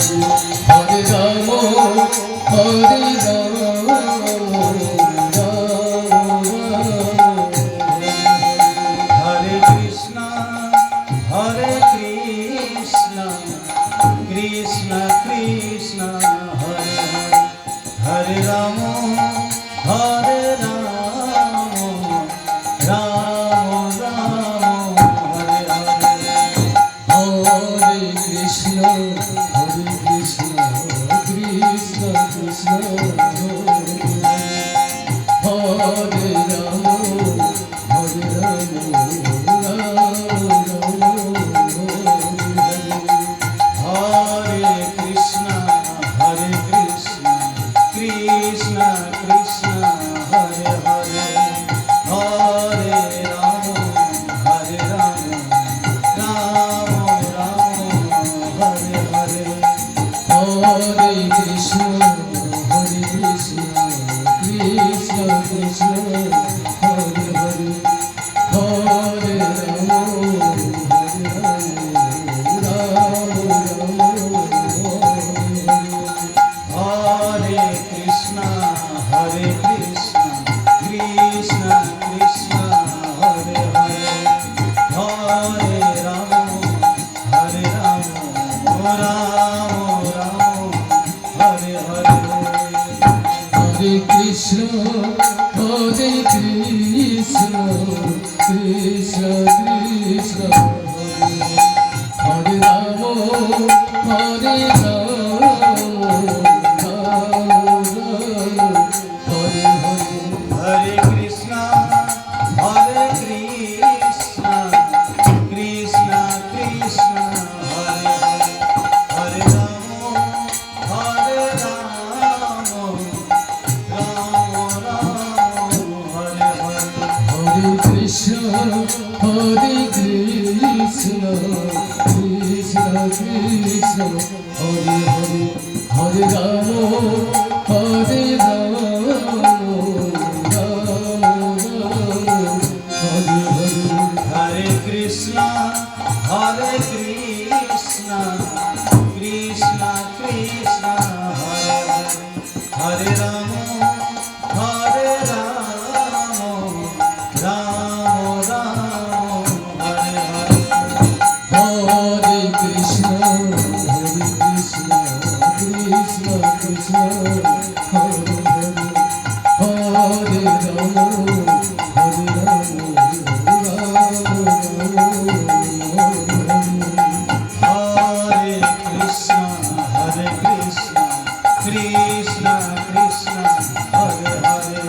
Hare Ram Hare Ram Hare Krishna Hare Krishna Krishna Krishna Hare Hare Hare Ram Hare Ram Ram Ram Hare Hare Hare Krishna Krishna Krishna Hare Ram Hare Ram Ram Ram Hare Krishna Krishna Krishna Hare Hare Hare Ram Ram Ram Hare Hare Hare Krishna Krishna Krishna Hare Hare Hare Ram Ram Hare Krishna Krishna Krishna Hare Hare Hare Ram Ram Ram Hare Hare Hare Krishna Krishna Krishna Krishna Hare Ram Hare Hare Krishna Krishna Krishna Hare Hare Hare Ram Ram Hare Hare Hare Krishna Krishna Krishna Krishna Hare Hare Hare Ram Hare Ram Hare Hare Hare Krishna Krishna Krishna Krishna Hare Hare Hare Ram Ram Ram Hare Hare Hare Krishna Krishna Krishna Krishna Hare Hare Hare Ram Hare Ram Hare Krishna Krishna Krishna Hare Hare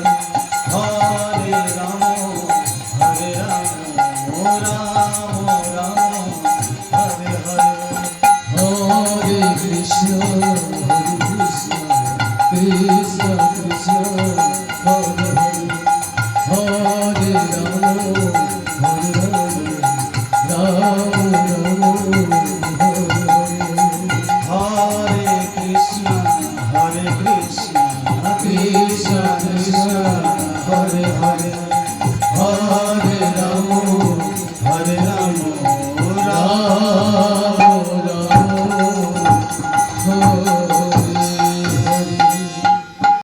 Hare Ram Ram Ram Hare Hare Hare Krishna Krishna Krishna Hare Hare Hare Ram Ram Ram Hare Krishna Krishna Krishna Krishna Hare Hare Hare